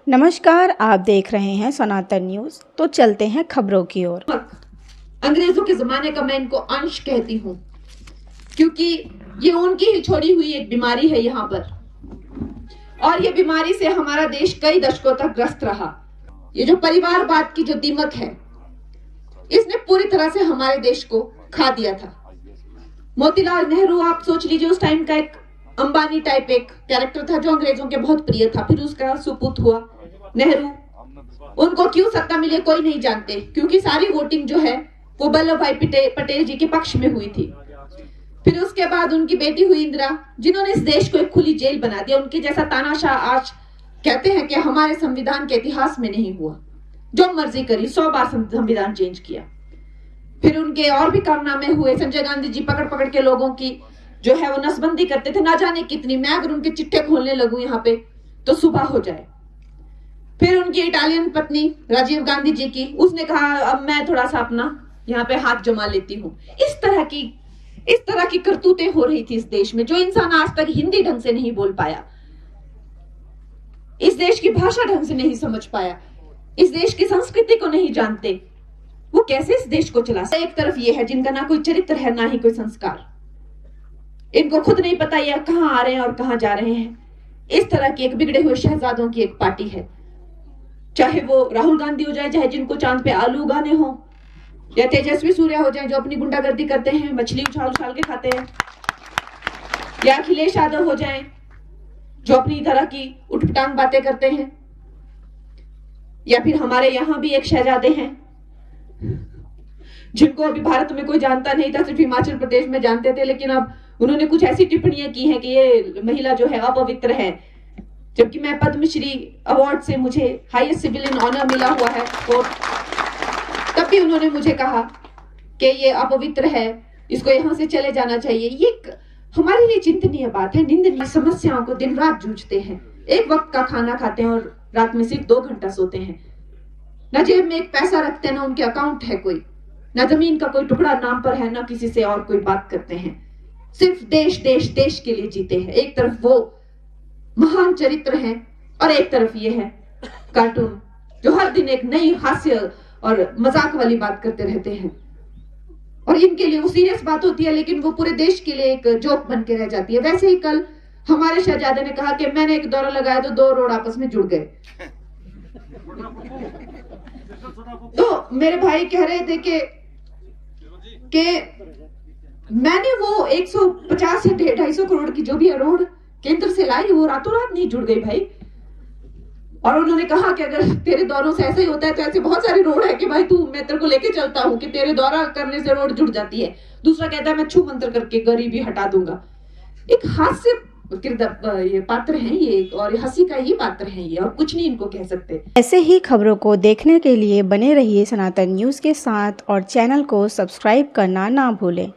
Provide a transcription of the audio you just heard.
नमस्कार, आप देख रहे हैं सनातन न्यूज। तो चलते हैं खबरों की ओर। अंग्रेजों के जमाने का मैं इनको अंश कहती हूँ, क्योंकि ये उनकी ही छोड़ी हुई एक बीमारी है यहाँ पर, और ये बीमारी से हमारा देश कई दशकों तक ग्रस्त रहा। ये जो परिवारवाद की जो दीमक है, इसने पूरी तरह से हमारे देश को खा दिया था। मोतीलाल नेहरू, आप सोच लीजिए, उस टाइम का एक अंबानी टाइप एक कैरेक्टर था जो अंग्रेजों के बहुत प्रिय था। फिर उसका सुपुत्र हुआ नेहरू। उनको क्यों सत्ता मिले कोई नहीं जानते, क्योंकि सारी वोटिंग जो है वो वल्लभ भाई पटेल जी के पक्ष में हुई थी। फिर उसके बाद उनकी बेटी हुई इंदिरा, जिन्होंने इस देश को एक खुली जेल बना दिया। उनके जैसा तानाशाह आज कहते हैं कि हमारे संविधान के इतिहास में नहीं हुआ। जो मर्जी करी, 100 बार संविधान चेंज किया। फिर उनके और भी कारनामे हुए। संजय गांधी जी पकड़ पकड़ के लोगों की जो है वो नसबंदी करते थे, ना जाने कितनी। मैं अगर उनके चिट्ठे खोलने लगूं यहाँ पे तो सुबह हो जाए। फिर उनकी इटालियन पत्नी राजीव गांधी जी की, उसने कहा अब मैं थोड़ा सा अपना यहाँ पे हाथ जमा लेती हूँ। इस तरह की करतूतें हो रही थी इस देश में। जो इंसान आज तक हिंदी ढंग से नहीं बोल पाया, इस देश की भाषा ढंग से नहीं समझ पाया, इस देश की संस्कृति को नहीं जानते, वो कैसे इस देश को चला सकते। एक तरफ ये है जिनका ना कोई चरित्र है, ना ही कोई संस्कार। इनको खुद नहीं पता ये कहां आ रहे हैं और कहां जा रहे हैं। इस तरह की एक बिगड़े हुए शहजादों की एक पार्टी है। चाहे वो राहुल गांधी हो जाए, चाहे जिनको चांद पे आलू उगाने हो, या तेजस्वी सूर्या हो जाए जो अपनी गुंडागर्दी करते हैं, मछली उछाल उछाल के खाते हैं, या अखिलेश यादव हो जाए जो अपनी तरह की उठपटांग बातें करते हैं, या फिर हमारे यहां भी एक शहजादे हैं जिनको अभी भारत में कोई जानता नहीं था, सिर्फ हिमाचल प्रदेश में जानते थे। लेकिन अब उन्होंने कुछ ऐसी टिप्पणियां की हैं कि ये महिला जो है अपवित्र है, जबकि मैं पद्मश्री अवार्ड से मुझे हाईएस्ट सिविलियन ऑनर मिला हुआ है, और तब भी उन्होंने मुझे कहा कि ये अपवित्र है, इसको यहां से चले जाना चाहिए। ये हमारे लिए चिंतनीय बात है। निंदनीय समस्याओं को दिन रात जूझते हैं, एक वक्त का खाना खाते हैं और रात में सिर्फ 2 घंटा सोते हैं। न जेब में एक पैसा रखते हैं, ना उनके अकाउंट है कोई, ना जमीन का कोई टुकड़ा नाम पर है, ना किसी से और कोई बात करते हैं। सिर्फ देश देश देश के लिए जीते हैं। एक तरफ वो महान चरित्र हैं और एक तरफ ये है कार्टून जो हर दिन एक नई हास्य और मजाक वाली बात करते रहते हैं। और इनके लिए वो सीरियस बात होती है, लेकिन वो पूरे देश के लिए एक जोक बन के रह जाती है। वैसे ही कल हमारे शहजादे ने कहा कि मैंने एक दौरा लगाया तो 2 रोड आपस में जुड़ गए। तो मेरे भाई कह रहे थे कि मैंने वो 150 से 250 करोड़ की जो भी रोड केंद्र से लाई, वो रातों रात नहीं जुड़ गई भाई। और उन्होंने कहा कि अगर तेरे दौरों से ऐसा ही होता है तो ऐसे बहुत सारे रोड है कि भाई तू, मैं तेरे को लेके चलता हूं कि तेरे दौरा करने से रोड जुड़ जाती है। दूसरा कहता है मैं छू मंत्र करके गरीबी हटा दूंगा। एक हास्य किरदार ये पात्र हैं ये, और हंसी का ही पात्र हैं ये, और कुछ नहीं इनको कह सकते। ऐसे ही खबरों को देखने के लिए बने रहिए सनातन न्यूज के साथ और चैनल को सब्सक्राइब करना ना भूलें।